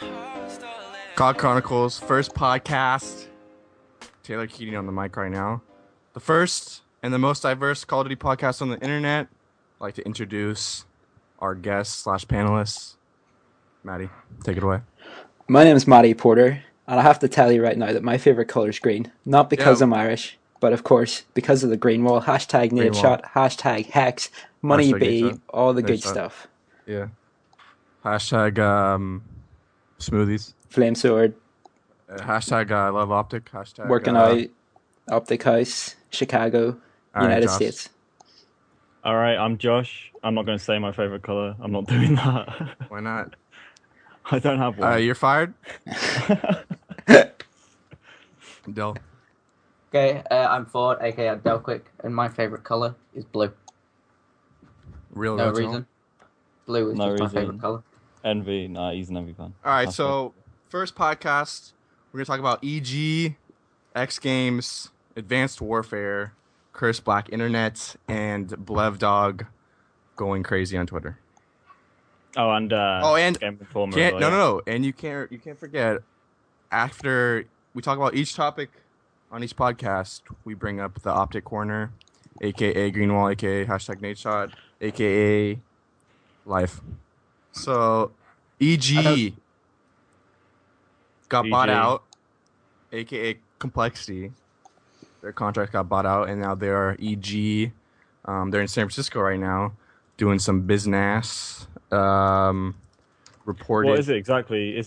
COD Chronicles, first podcast. Taylor Keating on the mic right now. The first and the most diverse Call of Duty podcast on the internet. I'd like to introduce our guests / panelists. Maddie, take it away. My name is Matty Porter, and I have to tell you right now that my favorite color is green. Not because I'm Irish, but of course because of the green wall. Hashtag NadeShot, hashtag Hex, Money B, all the good stuff. Yeah. Hashtag smoothies. Flame Sword. Hashtag I love Optic. Hashtag working out. Optic House, Chicago, United States. All right, I'm Josh. I'm not going to say my favorite color. I'm not doing that. Why not? I don't have one. You're fired. Del. Okay, I'm Ford, aka Del Quick, and my favorite color is blue. No reason. Blue is just my favorite color. Envy, nah, he's an Envy fan. All right, so first podcast, we're gonna talk about EG, X Games, Advanced Warfare, Curse Black Internet, and Blevdog going crazy on Twitter. Oh, and Game Informer. No, and you can't forget, after we talk about each topic on each podcast, we bring up the Optic Corner, aka Greenwall, aka hashtag NadeShot, aka Life. So EG got bought out, aka Complexity. Their contract got bought out, and now they are EG. They're in San Francisco right now, doing some business. Reported. What is it exactly?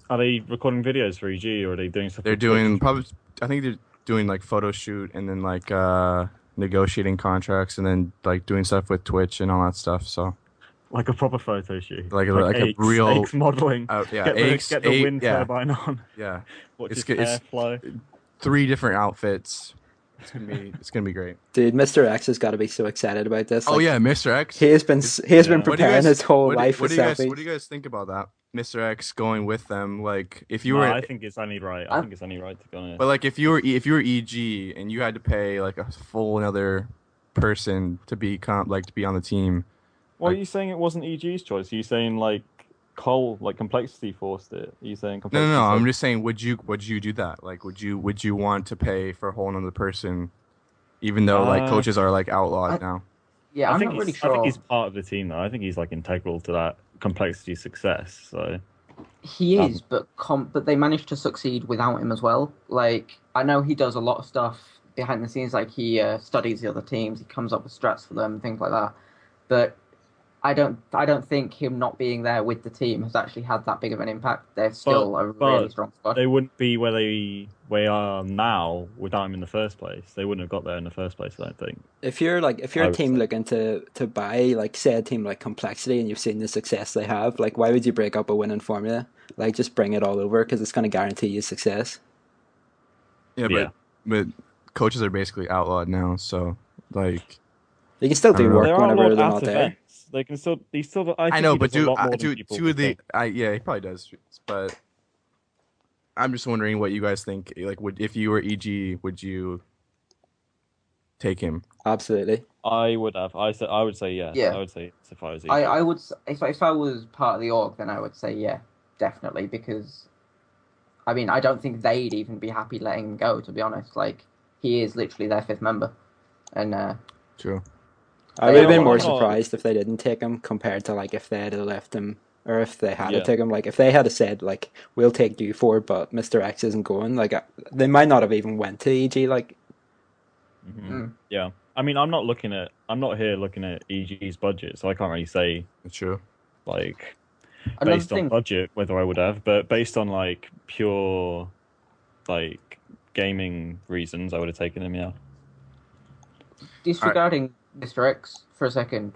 Are they recording videos for EG, or are they doing something? They're doing I think they're doing like photo shoot, and then like negotiating contracts, and then like doing stuff with Twitch and all that stuff. So like a proper photo shoot, like a real Aches modeling. Yeah, get the wind turbine on. Yeah, it's airflow. 3 different outfits. It's gonna be great. Dude, Mr. X has got to be so excited about this. Oh yeah, Mr. X. He has been preparing his whole life for selfies. What do you guys think about that? Mr. X going with them, like if you were. I think it's only right. I think it's only right, to be honest. But like if you were EG and you had to pay like a full another person to be on the team. Well, are you saying it wasn't EG's choice? Are you saying like Complexity forced it? Are you saying Complexity? No. I'm just saying, would you do that? Like, would you want to pay for a whole another person, even though like coaches are like outlawed now? Yeah, I'm not really sure. I think he's part of the team though. I think he's like integral to that Complexity success. So he is, but they managed to succeed without him as well. Like, I know he does a lot of stuff behind the scenes. Like he studies the other teams, he comes up with strats for them, things like that. But I don't think him not being there with the team has actually had that big of an impact. They're still a really strong squad. They wouldn't be where they are now without him in the first place. They wouldn't have got there in the first place, I don't think. If you're a team looking to buy, like, say, a team like Complexity, and you've seen the success they have, like, why would you break up a winning formula? Like, just bring it all over, because it's going to guarantee you success. Yeah, but coaches are basically outlawed now, so like you can still do work whenever they're not there. They can still. I know, but two of the. Yeah, he probably does. But I'm just wondering what you guys think. Like, if you were EG, would you take him? Absolutely. I would have. I would say yes. Yeah. I would say if I was EG. I would. If I was part of the org, then I would say yeah, definitely, because I mean, I don't think they'd even be happy letting him go. To be honest, like he is literally their 5th member, and true. I would have been more surprised if they didn't take him compared to like if they had left him, or if they had to take him. Like if they had said like we'll take you for, but Mr. X isn't going. Like they might not have even went to EG. Like, yeah. I mean, I'm not here looking at EG's budget, so I can't really say. It's true. Like based on budget, whether I would have, but based on like pure like gaming reasons, I would have taken him. Yeah. Disregarding Mr. X for a second,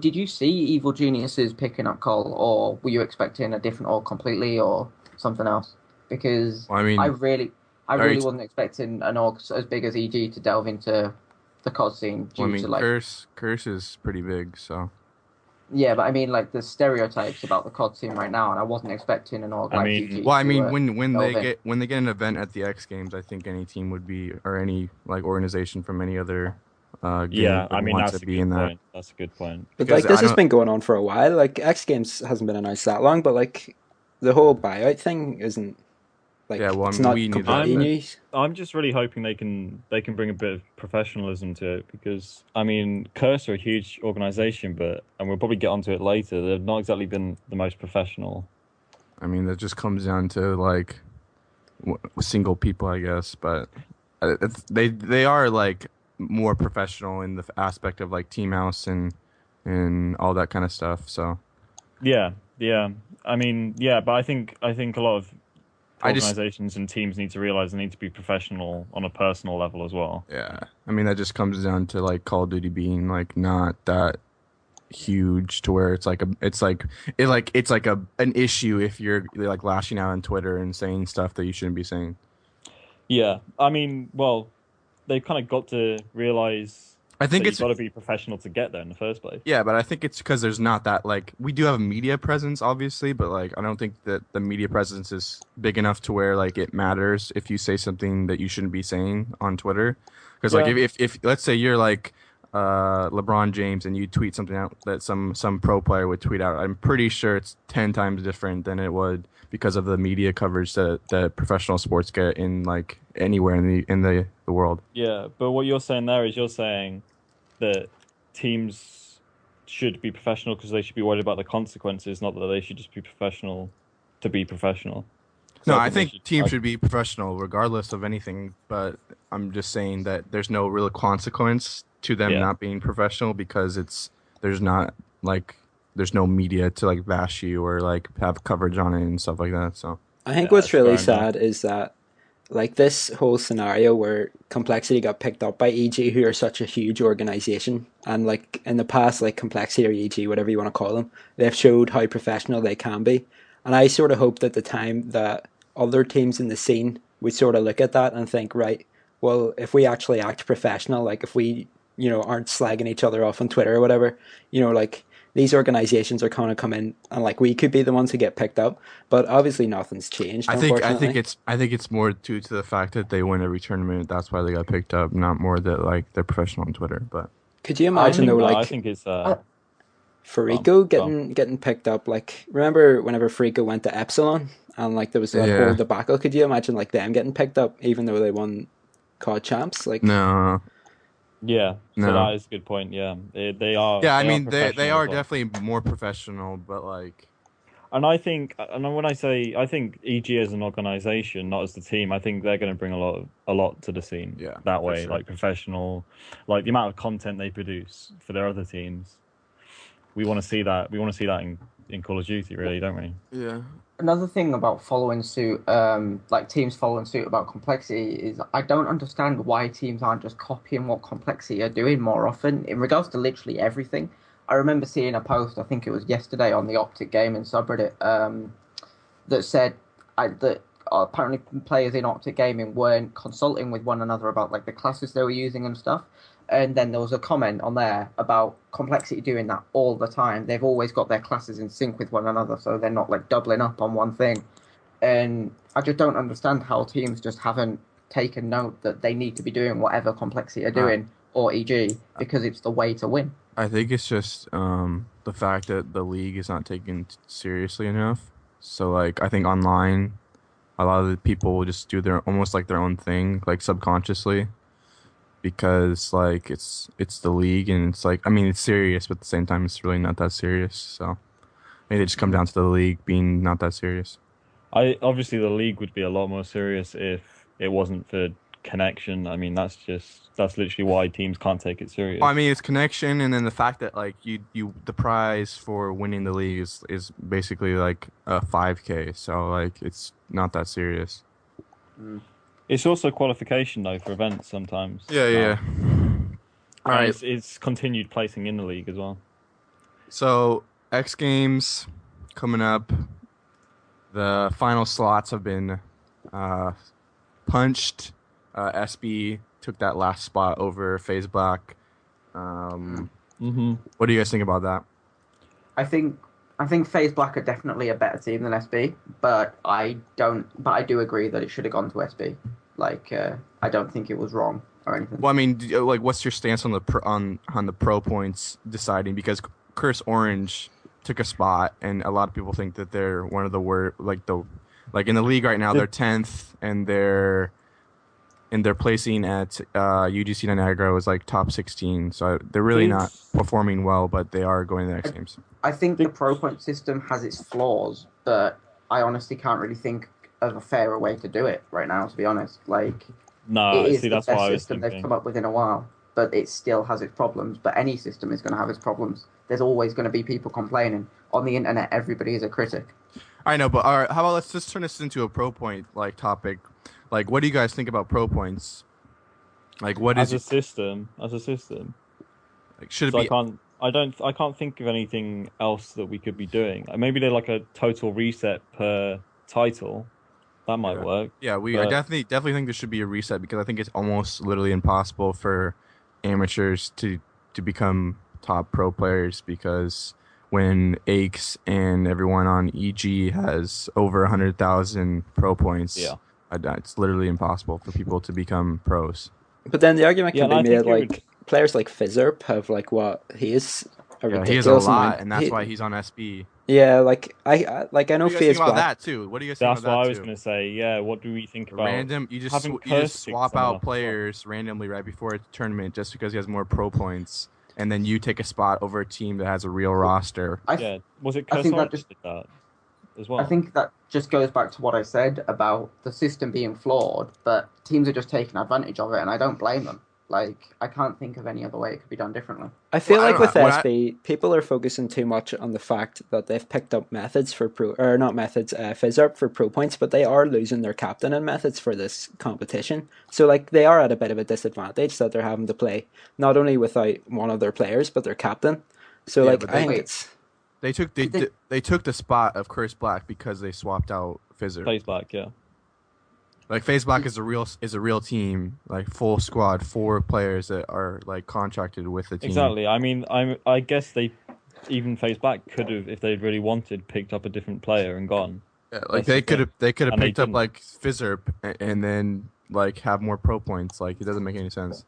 did you see Evil Geniuses picking up Cole, or were you expecting a different org completely, or something else? Because I really wasn't expecting an org as big as EG to delve into the COD scene. Curse is pretty big, so. Yeah, but I mean, like the stereotypes about the COD scene right now, and I wasn't expecting an org like EG. Well, I mean, when they get an event at the X Games, I think any team would be, or any like organization from any other yeah, I mean that's a good point. That's a good point. But like this has been going on for a while. Like X Games hasn't been announced that long, but like the whole buyout thing isn't like Yeah, well, it's I mean, not we need completely that. news. I'm just really hoping they can bring a bit of professionalism to it because I mean, Curse are a huge organization, and we'll probably get onto it later. They've not exactly been the most professional. I mean, that just comes down to like single people, I guess, but they are like more professional in the aspect of like Team House and all that kind of stuff. So Yeah, yeah. I mean, yeah, but I think a lot of I just organizations and teams need to realize they need to be professional on a personal level as well. yeah, I mean that just comes down to like Call of Duty being like not that huge to where it's like an issue if you're like lashing out on Twitter and saying stuff that you shouldn't be saying. Yeah, I mean, well, they've kind of got to realize I think that you've it's got to be professional to get there in the first place. Yeah, but I think it's because there's not that like we do have a media presence, obviously, but like I don't think that the media presence is big enough to where like it matters if you say something that you shouldn't be saying on Twitter. Because like Yeah. if let's say you're like LeBron James and you tweet something out that some pro player would tweet out, I'm pretty sure it's 10 times different than it would because of the media coverage that professional sports get in like anywhere in the world. Yeah, but what you're saying there is you're saying that teams should be professional because they should be worried about the consequences, not that they should just be professional to be professional. So No, I I think they think teams should be professional regardless of anything, but I'm just saying that there's no real consequence to them Yeah. not being professional because there's not like there's no media to like bash you or like have coverage on it and stuff like that. So I think Yeah, what's that's really fair enough. sad is that like this whole scenario where Complexity got picked up by EG, who are such a huge organization, and like in the past, like Complexity or EG, whatever you want to call them, they've showed how professional they can be. And I sort of hoped at the time that other teams in the scene would sort of look at that and think, right, well, if we actually act professional, like if we, aren't slagging each other off on Twitter or whatever, like these organizations are kind of come in and like we could be the ones who get picked up, but obviously nothing's changed. Unfortunately, I think it's more due to the fact that they win every tournament. That's why they got picked up, not more that like they're professional on Twitter. But could you I imagine think though, no, I like think it's Farico go on. getting picked up? Like remember whenever Farico went to Epsilon and like there was that whole yeah, debacle? Could you imagine like them getting picked up even though they won COD champs? Like no, Yeah, so no. that is a good point. Yeah, they are Yeah, I they are mean they professional as are well. definitely more professional, but like And when I say I think EG as an organization, not as the team, I think they're going to bring a lot to the scene. yeah, That for way, sure. like professional, like the amount of content they produce for their other teams. We want to see that. We want to see that in Call of Duty, really, don't we? Yeah. Another thing about following suit, like teams following suit about Complexity, is I don't understand why teams aren't just copying what Complexity are doing more often in regards to literally everything. I remember seeing a post, I think it was yesterday, on the Optic Gaming subreddit, that said that apparently players in Optic Gaming weren't consulting with one another about like the classes they were using and stuff. And then there was a comment on there about Complexity doing that all the time. They've always got their classes in sync with one another, so they're not like doubling up on one thing. And I just don't understand how teams just haven't taken note that they need to be doing whatever Complexity are doing or EG because it's the way to win. I think it's just the fact that the league is not taken seriously enough. So like I think online, a lot of the people will just do their almost like their own thing, like subconsciously, because like it's the league and it's like I mean it's serious, but at the same time it's really not that serious. So maybe they just come down to the league being not that serious. Obviously the league would be a lot more serious if it wasn't for connection. I mean, that's literally why teams can't take it serious. Well, I mean, it's connection, and then the fact that like the prize for winning the league is basically like a 5K. So like it's not that serious. It's also qualification though for events sometimes. Yeah. All right. It's continued placing in the league as well. So X Games coming up. The final slots have been punched. SB took that last spot over FaZe Black. What do you guys think about that? I think FaZe Black are definitely a better team than SB, but I do agree that it should have gone to SB. Like I don't think it was wrong or anything. Well, I mean, like, what's your stance on the on the pro points deciding? Because Curse Orange took a spot, and a lot of people think that they're one of the worst. Like in the league right now, they're 10th, and they're placing at UGC Niagara was like top 16. So they're really not performing well, but they are going to the X Games. I think the pro point system has its flaws, but I honestly can't really think of a fairer way to do it right now. To be honest, like no, it is see, the that's best what I was system thinking. they've come up with in a while, but it still has its problems. But any system is going to have its problems. There's always going to be people complaining on the internet. Everybody is a critic. I know, but all right, how about let's just turn this into a pro point like topic. Like, what do you guys think about pro points? Like, what as is a system? Like, should it so be? I can't think of anything else that we could be doing. Like, maybe they're like a total reset per title. That might work. Yeah, I definitely think there should be a reset because I think it's almost literally impossible for amateurs to become top pro players because when Aches and everyone on EG has over 100,000 pro points, it's literally impossible for people to become pros. But then the argument can be made like players like Fizzerp have like what he is a ridiculous he has a lot, and that's why he's on SB. Yeah, like I know. What do you guys think about Black. that too? What do you guys think about that too? That's what I was going to say. Yeah, what do we think about random? You just swap out players randomly right before a tournament just because he has more pro points, and then you take a spot over a team that has a real roster. Was it? I think that just did that as well. I think that just goes back to what I said about the system being flawed, but teams are just taking advantage of it, and I don't blame them. Like, I can't think of any other way it could be done differently. I feel like with SB, people are focusing too much on the fact that they've picked up methods for Fizzerp for pro points, but they are losing their captain and methods for this competition. So, like, they are at a bit of a disadvantage that they're having to play not only without one of their players, but their captain. So, I think it's... They took the spot of Curse Black because they swapped out Fizzerp. FaZe Black, yeah. Like FaZe Black is a real team, like full squad, 4 players that are like contracted with the team. Exactly. I mean, I guess even FaZe Black could have, if they really wanted, picked up a different player and gone. Yeah, like they could have picked up like Fizzerp and then like have more pro points. Like it doesn't make any sense.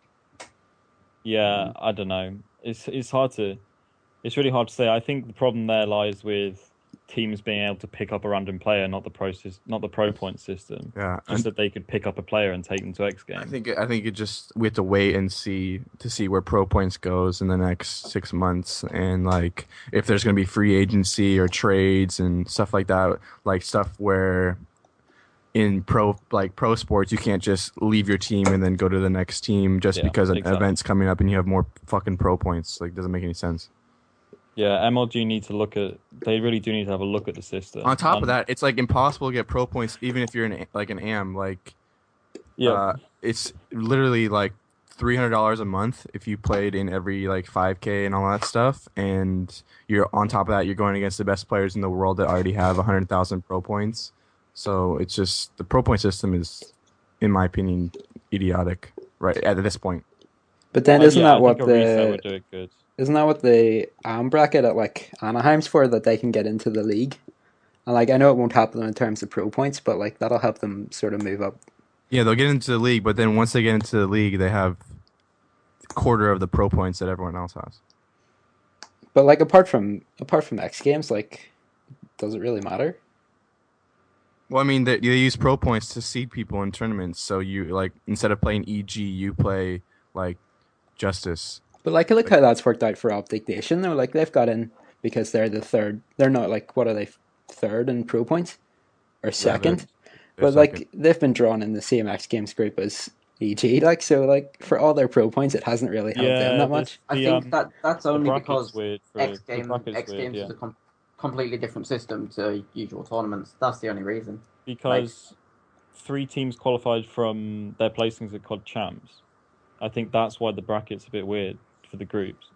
Yeah, I don't know. It's really hard to say. I think the problem there lies with teams being able to pick up a random player, not the pro point system. Yeah, just that they could pick up a player and take them to X Games. I think we have to wait and see where pro points goes in the next 6 months, and like if there's going to be free agency or trades and stuff like that, like stuff where in pro sports you can't just leave your team and then go to the next team just because an event's coming up and you have more fucking pro points. Like, doesn't make any sense. Yeah, MLG need to they really do need to have a look at the system. On top of that, it's like impossible to get pro points even if you're an AM. Like, it's literally like $300 a month if you played in every like 5K and all that stuff. And you're on top of that, you're going against the best players in the world that already have 100,000 pro points. So it's just the pro point system is, in my opinion, idiotic right at this point. But then isn't that what the bracket at like Anaheim's for, that they can get into the league? And like I know it won't help them in terms of pro points, but like that'll help them sort of move up. Yeah, they'll get into the league, but then once they get into the league, they have a quarter of the pro points that everyone else has. But like apart from X Games, like does it really matter? Well, I mean, they use pro points to seed people in tournaments. So you like instead of playing EG, you play like Justice. But like look how that's worked out for Optic Nation. Though, like they've got in because they're the third. They're not like what are they, third in pro points or second? They're but like second. They've been drawn in the same X Games group as EG. Like so, like for all their pro points, it hasn't really helped them that much. I think that's only because X Games is a completely different system to usual tournaments. That's the only reason. Because 3 teams qualified from their placings at COD Champs. I think that's why the bracket's a bit weird for the groups.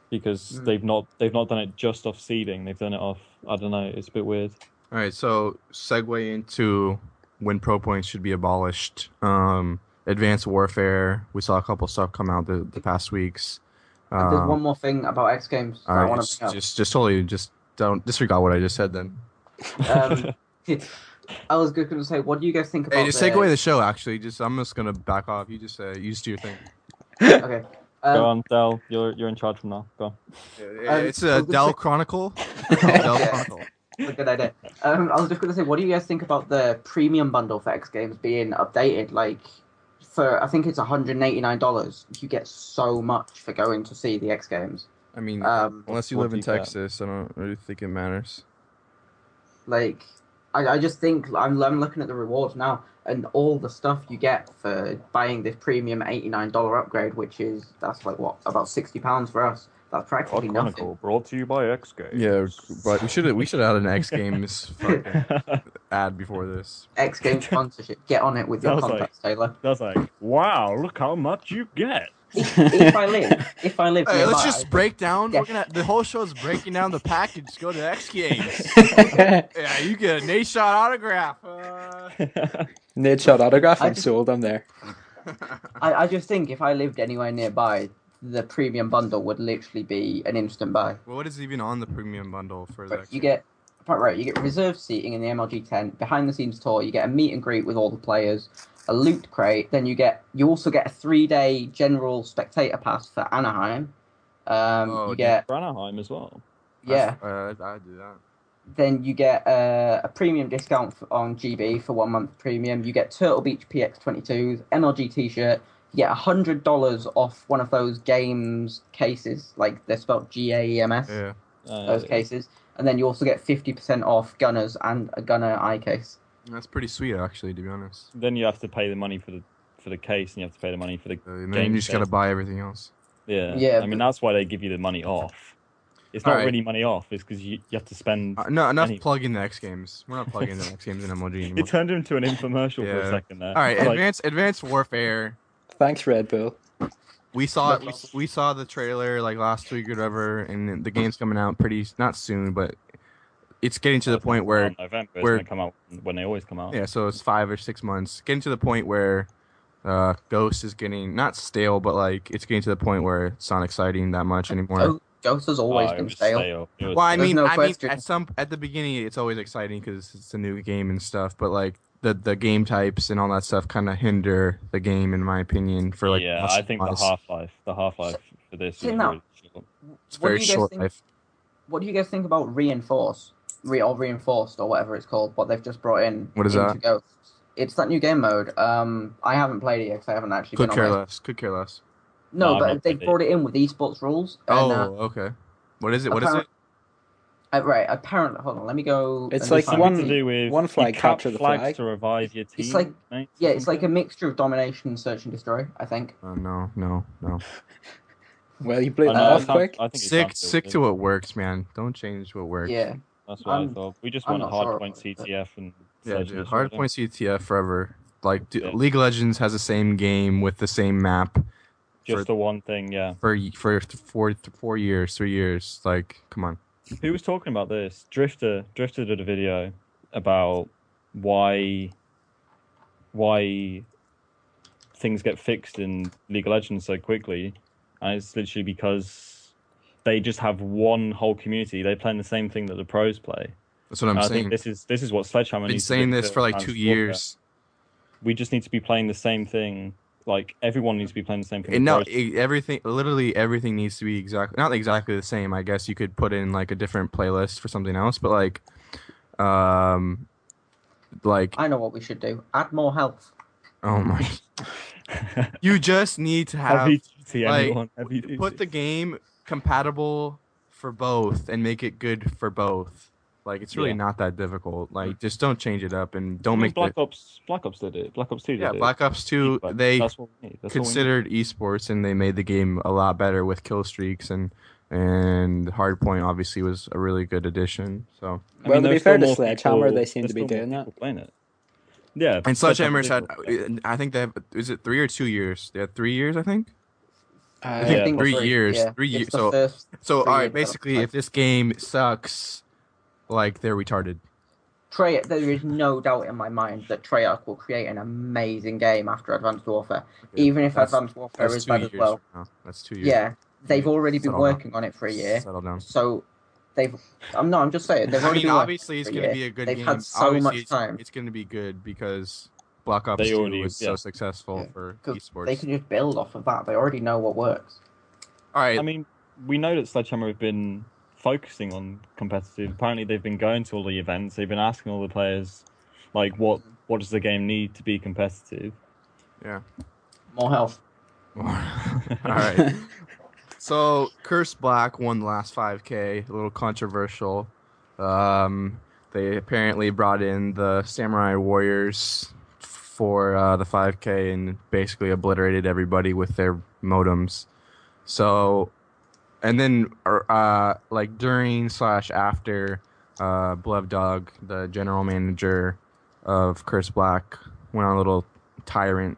Because they've not done it just off seeding. They've done it off, I don't know, it's a bit weird. All right, so segue into when pro points should be abolished. Advanced Warfare, we saw a couple stuff come out the past weeks. There's one more thing about X Games I want to bring up. Just totally don't disregard what I just said then. I was going to say, what do you guys think about? Hey, just take away the show. Actually, I'm just gonna back off. You just do your thing. Okay. Go on, Del. You're in charge from now. Go on. It's a Dell Chronicle. Dell Chronicle. That's a good idea. I was just going to say, what do you guys think about the premium bundle for X Games being updated? Like, for I think it's $189, you get so much for going to see the X Games. I mean, unless you what live do in you get? Texas, I don't really think it matters. Like, I just think I'm looking at the rewards now, and all the stuff you get for buying this premium $89 upgrade, that's like what, about £60 for us. That's practically COD nothing. Chronicle brought to you by X Games. Yeah, but we should add an X Games fucking ad before this. X Games sponsorship. Get on it with your Sounds contacts, Taylor. That's like, wow, look how much you get. If I live Hey, nearby, let's just break down. Yeah. The whole show's breaking down the package. Go to X Games. Yeah, you get a Nate Shot autograph. Nate Shot autograph. I'm sold. I'm there. I just think if I lived anywhere nearby, the premium bundle would literally be an instant buy. Well, what is even on the premium bundle for that? You get reserved seating in the MLG tent, behind the scenes tour. You get a meet and greet with all the players, a loot crate. Then you also get a 3-day general spectator pass for Anaheim. You get For Anaheim as well. yeah. I do that. Then you get a premium discount on GB for 1 month premium. You get Turtle Beach PX22s, MLG T-shirt. You get $100 off one of those games cases, like they're spelled GAEMS. Yeah. Those cases, and then you also get 50% off Gunners and a Gunner eye case. That's pretty sweet, actually, to be honest. Then you have to pay the money for the case, and you have to pay the money for the And game then you just gotta case. buy everything else. Yeah. Yeah, I mean, that's why they give you the money off. It's not Alright. really money off. It's because you have to spend. No, enough any- plugging the X Games. We're not plugging the X Games in MLG anymore. It turned into an infomercial for Yeah. a second there. All right, Like, Advanced Warfare. Thanks, Red Bull. We saw the trailer like last week or whatever, and the game's coming out not soon, but it's getting to the point where November is where- going to come out when they always come out. yeah, so it's 5 or 6 months. Getting to the point where Ghost is getting not stale, but like it's getting to the point where it's not exciting that much anymore. Ghost has always it been was stale. It was Well, I There's mean, no question. at the beginning, it's always exciting because it's a new game and stuff. But like the game types and all that stuff kind of hinder the game, in my opinion. For like yeah, I think the Half-Life for this is Isn't that- really short. it's What do very you guys short think- life. What do you guys think about Reinforced or whatever it's called? What they've just brought in. What is into that? Ghosts? It's that new game mode. I haven't played it yet because I haven't actually Could been care on it. less. Could care less. No, No, I've but not they've played it. brought it in with esports rules. And, Okay. What is it? What is it? right, apparently, hold on, let me go. It's and like find one- it. To do with one flag you cap capture the flags flag. to revive your team. It's like- mates or Yeah, it's like a something? mixture of domination, search and destroy. I think. No. Well, you blew I it know, off it sounds- quick. I think it sounds Stick good. to what works, man. Don't change what works. Yeah, That's what I I'm- thought. We just I'm want not sure hardpoint about it, but- CTF and Yeah, search and dude. destroy them. Hardpoint CTF forever. Like Yeah. League of Legends has the same game with the same map Just the one thing, yeah. for 4 years, 3 years. Like, come on. Who was talking about this? Drifter did a video about why things get fixed in League of Legends so quickly, and it's literally because they just have one whole community. They play the same thing that the pros play. That's what I'm And I saying. think this is what Sledgehammer I've been needs to saying do this to for like Advanced 2 Warfare. years. We just need to be playing the same thing. Like everyone needs to be playing the same thing. And no, the pros- literally everything needs to be not exactly the same. I guess you could put in like a different playlist for something else, but like I know what we should do. Add more health. oh my, you just need to have heavy duty, like, anyone. Heavy duty. put the game compatible for both and make it good for both. Like it's really Yeah. not that difficult. Like just don't change it up and don't I mean, make Black Ops did it. Black Ops 2 did it. Black Ops 2 But they that's what we need. That's what we need. considered esports and they made the game a lot better with kill streaks and Hardpoint obviously was a really good addition. So I Well, mean, to be there's fair still to more Sledgehammer, people- they seem there's to be still more doing that. people playing it. Yeah, and Sledgehammer's had people- I think they have is it 3 or 2 years? They had 3 years I think. I think Yeah, think 3 three, years. yeah. 3 It's years. the So first 3 years alright, basically if this game sucks, like they're retarded. There is no doubt in my mind that Treyarch will create an amazing game after Advanced Warfare, even if That's- Advanced Warfare That's is 2 bad years as well. from now. That's 2 years. Yeah, they've already been Settle down. working on it for a year, Settle down. so I'm just saying they've I already mean, been working obviously it's for a going to year. be a good They've game. had so Obviously, much it's- time. It's going to be good because Black Ops They 2 already- was yeah. so successful Yeah, for 'Cause esports. they can just build off of that. They already know what works. All right. I mean, we know that Sledgehammer have been focusing on competitive. Apparently, they've been going to all the events. They've been asking all the players, like, what does the game need to be competitive? Yeah. More health. All right. So Curse Black won the last 5K. A little controversial. They apparently brought in the Samurai Warriors for the 5K and basically obliterated everybody with their modems. So, and then like during / after, Blev Dog, the general manager of Curse Black, went on a little tyrant,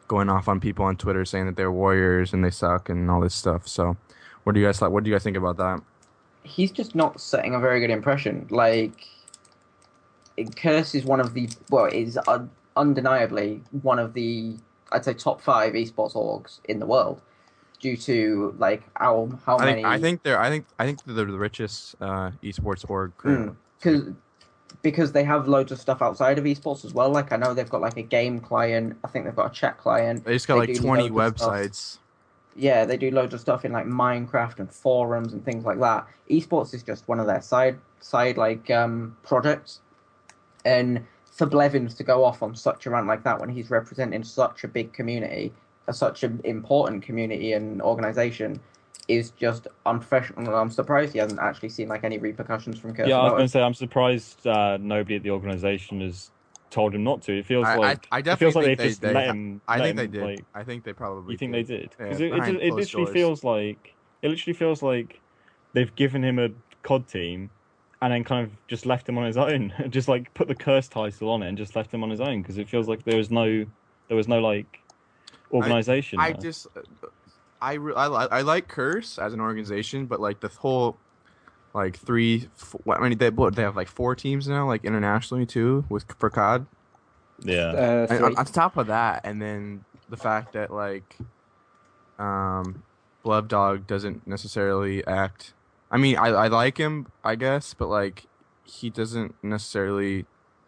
going off on people on Twitter saying that they're warriors and they suck and all this stuff. So, what do you guys like? What do you guys think about that? He's just not setting a very good impression. Like, Curse is one of the is undeniably one of the, I'd say, top 5 esports orgs in the world, due to like how many. I think they're the richest esports org currently. Because they have loads of stuff outside of esports as well. Like, I know they've got like a game client. I think they've got a chat client. They just got like 20 websites. Yeah, they do loads of stuff in like Minecraft and forums and things like that. Esports is just one of their side like projects. And for Blevins to go off on such a rant like that when he's representing such a big community, such an important community and organization, is just unprofessional. I'm surprised he hasn't actually seen like any repercussions from Curse. Yeah, I was going to say, I'm surprised nobody at the organization has told him not to. It feels like I definitely think they let him. I think they him, did. Like, I think they probably. You think did. they did? Yeah, Because it literally feels like they've given him a COD team, and then kind of just left him on his own. Just like put the Curse title on it and just left him on his own, because it feels like there was no like organization. I like Curse as an organization, but like the whole like they have like 4 teams now, like internationally too, for COD. Yeah. And on top of that, and then the fact that like Blev Dog doesn't necessarily act. I mean, I like him, I guess, but like he doesn't necessarily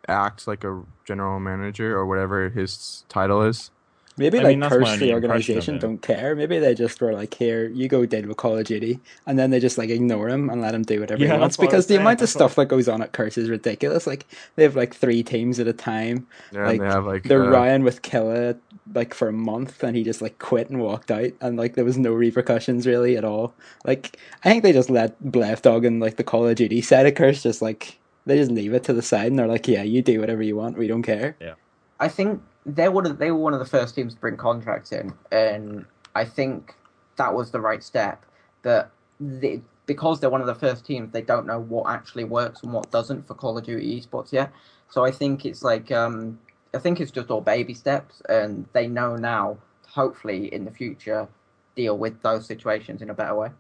act like a general manager or whatever his title is. Maybe Curse, the organization, don't care. Maybe they just were like, here, you go deal with Call of Duty, and then they just like ignore him and let him do whatever he wants. Because the amount of stuff that goes on at Curse is ridiculous. Like, they have like 3 teams at a time. Yeah, like, and they have they're Ryan with Killa like for a month, and he just like quit and walked out, and like there was no repercussions really at all. Like, I think they just let Blev Dog and like the Call of Duty side of Curse just like they just leave it to the side, and they're like, yeah, you do whatever you want, we don't care. Yeah, I think they were one of the first teams to bring contracts in, and I think that was the right step. Because they're one of the first teams, they don't know what actually works and what doesn't for Call of Duty esports yet. So I think it's like I think it's just all baby steps, and they know now. Hopefully, in the future, deal with those situations in a better way.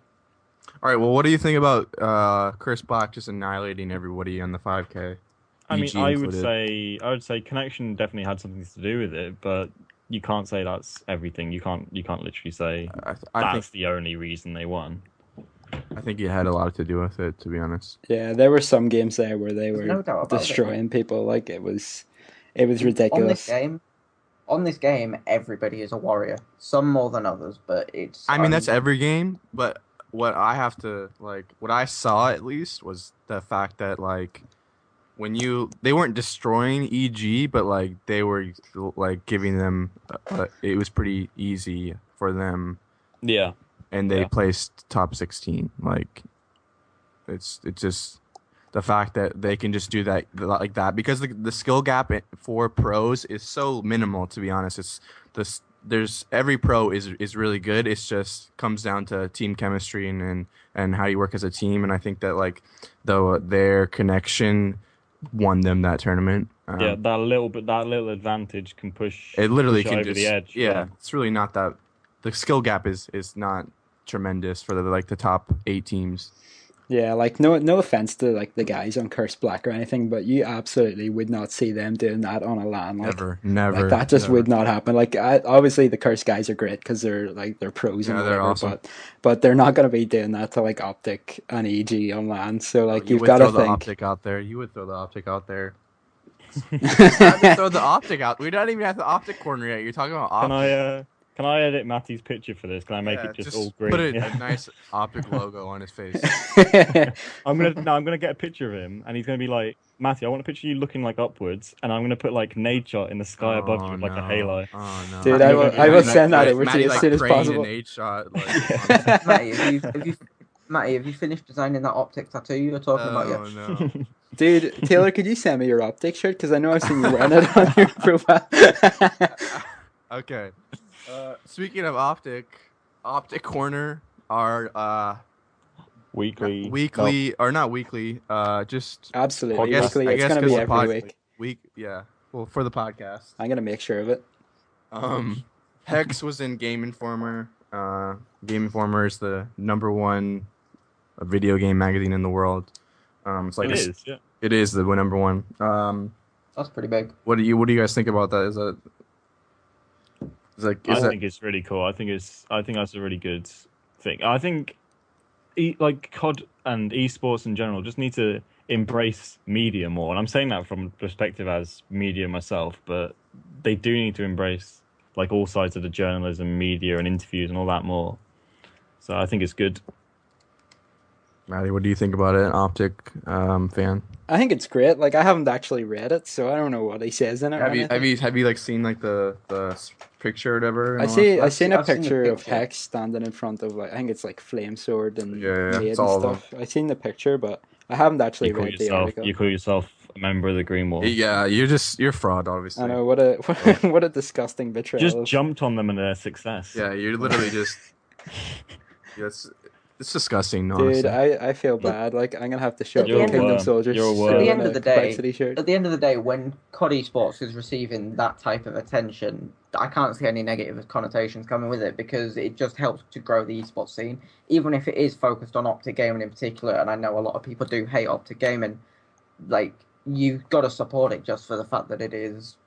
All right. Well, what do you think about Curse Black just annihilating everybody on the 5K? I mean, I would say Connection definitely had something to do with it, but you can't say that's everything. You can't literally say that's the only reason they won. I think it had a lot to do with it, to be honest. Yeah, there were some games there where they were destroying people. Like it was ridiculous. On this game, everybody is a warrior. Some more than others, but it's. I mean, that's every game. But what I saw at least was the fact that like. They weren't destroying EG, but like they were like giving them, it was pretty easy for them. Yeah, and they placed top 16. Like, it's just the fact that they can just do that like that, because the skill gap for pros is so minimal. To be honest, every pro is really good. It's just comes down to team chemistry and how you work as a team. And I think that like their connection won them that tournament. That little advantage can push. It literally can over the edge. Yeah, it's really not that. The skill gap is not tremendous for the top 8 teams. Yeah, like no offense to like the guys on Curse Black or anything, but you absolutely would not see them doing that on a LAN. Like, never. Like that just would not happen. Like obviously the Curse guys are great because they're pros and whatever, they're awesome. But they're not going to be doing that to like Optic and EG on LAN. So like you've got to think. Optic out there. You would throw the Optic out there. Throw the Optic out. We don't even have the Optic corner yet. You're talking about Optic. Can I edit Matty's picture for this? Can I make it just all green? Put a nice Optic logo on his face. I'm gonna get a picture of him, and he's gonna be like, Matty, I want a picture of you looking like upwards, and I'm gonna put like Nade shot in the sky above you with like a halo. Oh no, dude! I will send that over to you as soon as possible. Nade shot, Matty, have you finished designing that Optic tattoo you were talking about yet? No. Dude, Taylor, could you send me your Optic shirt? Because I know I've seen you wearing it on your profile. Okay. Speaking of Optic Corner, our weekly or not weekly, just absolutely I guess, weekly. It's gonna be every week. Yeah. Well, for the podcast, I'm gonna make sure of it. Hex was in Game Informer. Game Informer is the #1 video game magazine in the world. It's like it is the #1. That's pretty big. What do you guys think about that? I think it's really cool. I think that's a really good thing. I think like COD and esports in general just need to embrace media more. And I'm saying that from perspective as media myself, but they do need to embrace like all sides of the journalism, media, and interviews and all that more. So I think it's good. Maddie, what do you think about it? An Optic fan? I think it's great. Like I haven't actually read it, so I don't know what he says in it. Have you like seen like the picture or whatever? I've seen a picture of Hex standing in front of like I think it's like Flame Sword and Maid and stuff. I've seen the picture, but I haven't actually read the article. You call yourself a member of the Green Wall? Yeah, you're fraud, obviously. I know what a disgusting betrayal. Just jumped on them and their success. Yeah, you're literally just. Yes. It's disgusting, honestly. Dude, I feel bad. Like I'm gonna have to show up Kingdom Soldiers. At the end of the day, when COD Esports is receiving that type of attention, I can't see any negative connotations coming with it because it just helps to grow the esports scene. Even if it is focused on Optic Gaming in particular, and I know a lot of people do hate Optic Gaming, like you've got to support it just for the fact that it is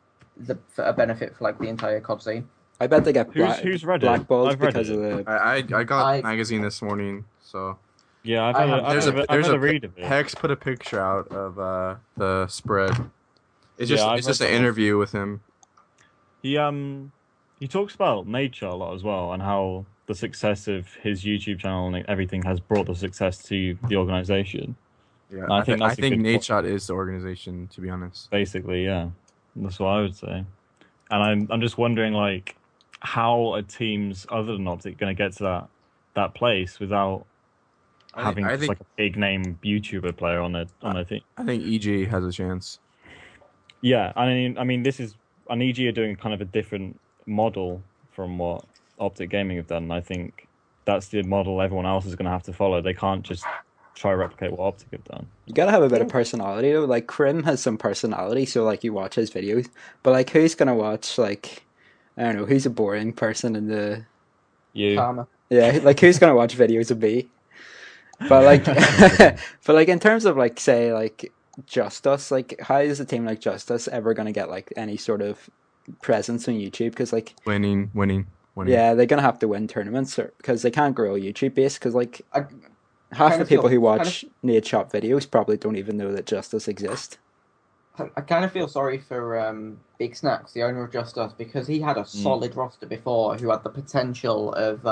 for a benefit for like the entire COD scene. I bet they get who's read blackballed I've read because of the. I got the magazine this morning, so. Yeah, I've had a read of it. Hex put a picture out of the spread. It's just an interview with him. He talks about nature a lot as well, and how the success of his YouTube channel and everything has brought the success to the organization. Yeah, I think Nadeshot is the organization, to be honest. Basically, yeah, that's what I would say. And I'm just wondering, like, how are teams other than Optic going to get to that place without having like a big name YouTuber player on their team? I think EG has a chance. Yeah, I mean, this is EG are doing kind of a different model from what Optic Gaming have done. I think that's the model everyone else is going to have to follow. They can't just try to replicate what Optic have done. You gotta have a bit of personality though. Like Krim has some personality, so like you watch his videos, but like who's gonna watch like I don't know, who's a boring person in the you? Yeah, like who's gonna watch videos of me? But like, but like in terms of like say like Justice, like how is a team like Justice ever gonna get like any sort of presence on YouTube? Because like winning. Yeah, they're gonna have to win tournaments because they can't grow a YouTube base. Because like half the people who watch Nade Shop videos probably don't even know that Justice exists. I kind of feel sorry for Big Snacks, the owner of Justice, because he had a solid roster before who had the potential of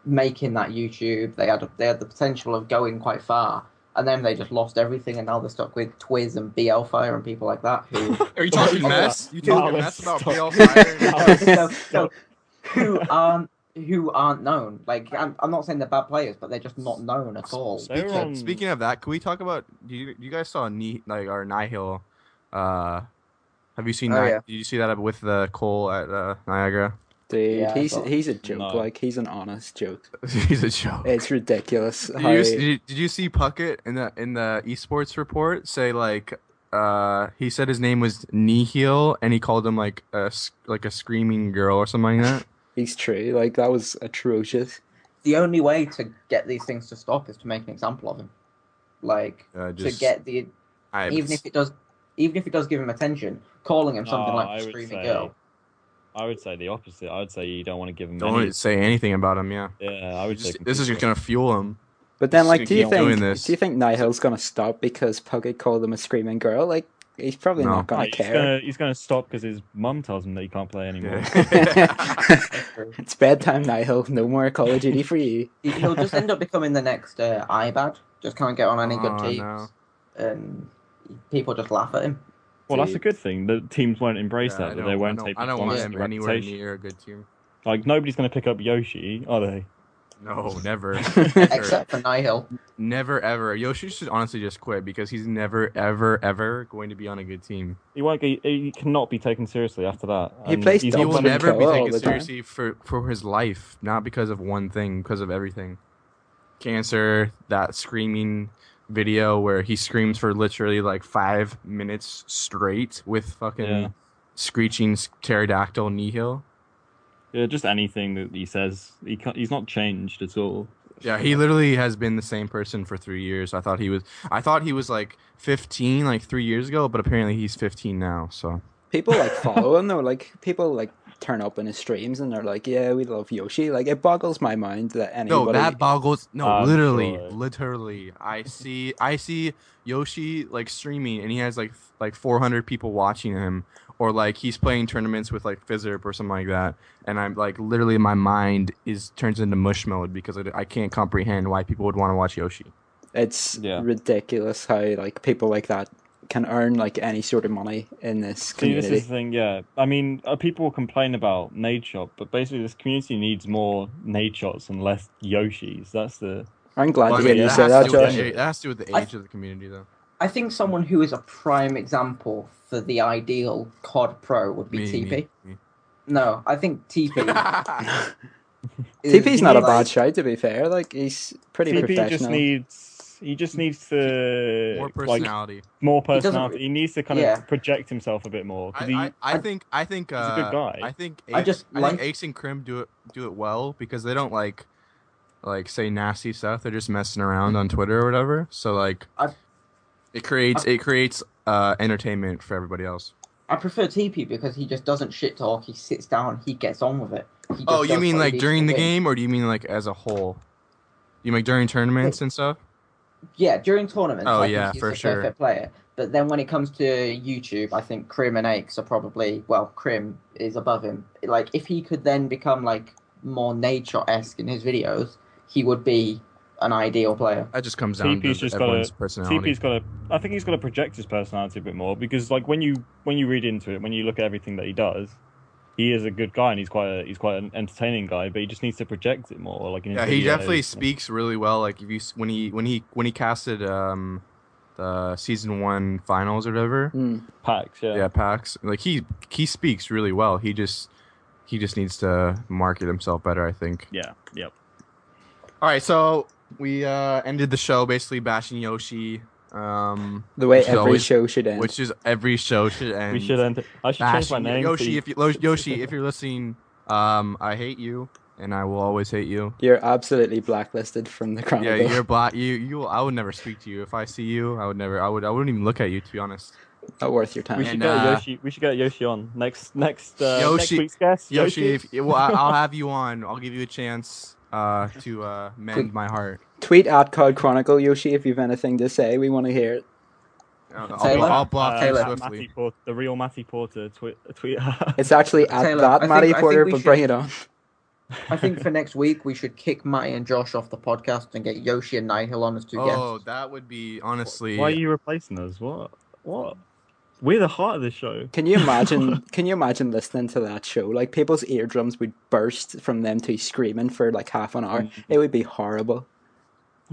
making that YouTube. They had the potential of going quite far, and then they just lost everything, and now they're stuck with Twiz and BL Fire and people like that. Who are you talking mess? You talking mess about BL Fire? Who aren't known. Like I'm not saying they're bad players, but they're just not known at all. Speaking of that, can we talk about? You guys saw our Nihil? Have you seen that? Yeah. Did you see that with the Cole at Niagara? Dude, yeah, he's a joke. No. Like he's an honest joke. He's a joke. It's ridiculous. Did you see Puckett in the esports report say like he said his name was Nihil and he called him like a screaming girl or something like that? He's true. Like that was atrocious. The only way to get these things to stop is to make an example of him. Like to get the even if it does give him attention, calling him something like a screaming girl. I would say the opposite. I would say you don't want to give him. Don't say anything about him. Yeah. Yeah, I would say this is just gonna fuel him. But then, like, do you think Nihil's gonna stop because Puckett called him a screaming girl? Like, He's probably No. not gonna He's care. gonna stop because his mum tells him that he can't play anymore. It's bedtime, Nigel. No more Call of Duty for you. He'll just end up becoming the next IBAD. Just can't get on any good Oh, teams, no. and people just laugh at him. Well, that's a good thing. The teams won't embrace Yeah, that. That they won't take. I don't want him the anywhere reputation. near a good team. Like nobody's gonna pick up Yoshi, are they? No, never. Except for Nihil. Never ever. Yoshi should honestly just quit because he's never ever ever going to be on a good team. He won't. He cannot be taken seriously after that. He And plays he's He not will Double never be kill all taken the time. seriously for his life, not because of one thing, because of everything. Cancer, that screaming video where he screams for literally like 5 minutes straight with fucking screeching pterodactyl nihil. Yeah, just anything that he says. He's not changed at all. Yeah, he literally has been the same person for 3 years. I thought he was like 15 like 3 years ago, but apparently he's 15 now. So People like follow him though. Like people like turn up in his streams and they're like, "Yeah, we love Yoshi." Like it boggles my mind that anybody. no, that boggles. No, I'm literally, sure. literally. I see Yoshi like streaming, and he has like 400 people watching him, or like he's playing tournaments with like Fizzerp or something like that, and I'm like literally my mind turns into mush mode because I can't comprehend why people would want to watch Yoshi. It's Yeah. ridiculous how like people like that can earn like any sort of money in this See, community. this is the thing. Yeah, I mean, people complain about nade shot, but basically, this community needs more nade shots and less Yoshis. That's the. I'm glad Well, to I hear mean, you that say has that, to do with Josh. that has to do with the age of the community, though. I think someone who is a prime example for the ideal COD pro would be TP. Me. No, I think TP. TP's not a like- bad shout, to be fair. Like he's pretty TP professional. he just needs to More personality. more doesn't- personality. He needs to kind yeah. of project himself a bit more. 'cause I think he's a good guy. I think I just like- think Ace and Crim do it well because they don't like say nasty stuff. They're just messing around on Twitter or whatever. So like it creates entertainment for everybody else. I prefer TP because he just doesn't shit talk. He sits down. He gets on with it. He just Oh, you does mean what he like needs during to the win. game, or do you mean like as a whole? You mean like during tournaments and stuff? Yeah, during tournaments. Oh, I think yeah, he's for a sure. perfect player. But then when it comes to YouTube, I think Crim and Aches are probably Crim is above him. Like if he could then become like more nature-esque in his videos, he would be an ideal player. That just comes down TP's to just everyone's got personality. TP's got to. I think he's got to project his personality a bit more because, like, when you read into it, when you look at everything that he does, he is a good guy and he's quite an entertaining guy. But he just needs to project it more. Like, in his Yeah, he videos. definitely speaks really well. Like if you when he casted the season 1 finals or whatever. Packs. Yeah. PAX. Like he speaks really well. He just needs to market himself better, I think. Yeah. Yep. All right, so we ended the show basically bashing Yoshi. The way which is every always- show should end. Which is every show should end. We should end. I should change my bashing name. Yoshi. to- Yoshi, if you're listening, I hate you, and I will always hate you. You're absolutely blacklisted from the Chronicle. Yeah, you're black. You. I would never speak to you. If I see you, I would never. I wouldn't even look at you, to be honest. Not worth your time. we should And, get Yoshi. We should get Yoshi on next next Yoshi- week's guest. Yoshi, I'll have you on. I'll give you a chance to mend my heart. Tweet at COD Chronicle, Yoshi, if you've anything to say. We want to hear it. I'll block you Taylor. swiftly. Matty Porter, the real Matty Porter tweet. It's actually at Taylor, that I Matty think Porter, we but should- bring it on. I think for next week we should kick Matty and Josh off the podcast and get Yoshi and Nihil on as two guests. Oh, that would be honestly. Why are you replacing us? What? We're the heart of the show. Can you imagine? Can you imagine listening to that show? Like people's eardrums would burst from them two screaming for like half an hour. It would be horrible.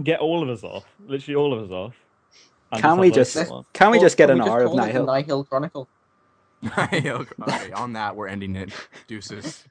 Get all of us off. Literally all of us off. And Can we have just? Loki on. Can we just get Can an we hour of call it the Nihil? Nihil Chronicle? Okay, on that, we're ending it. Deuces.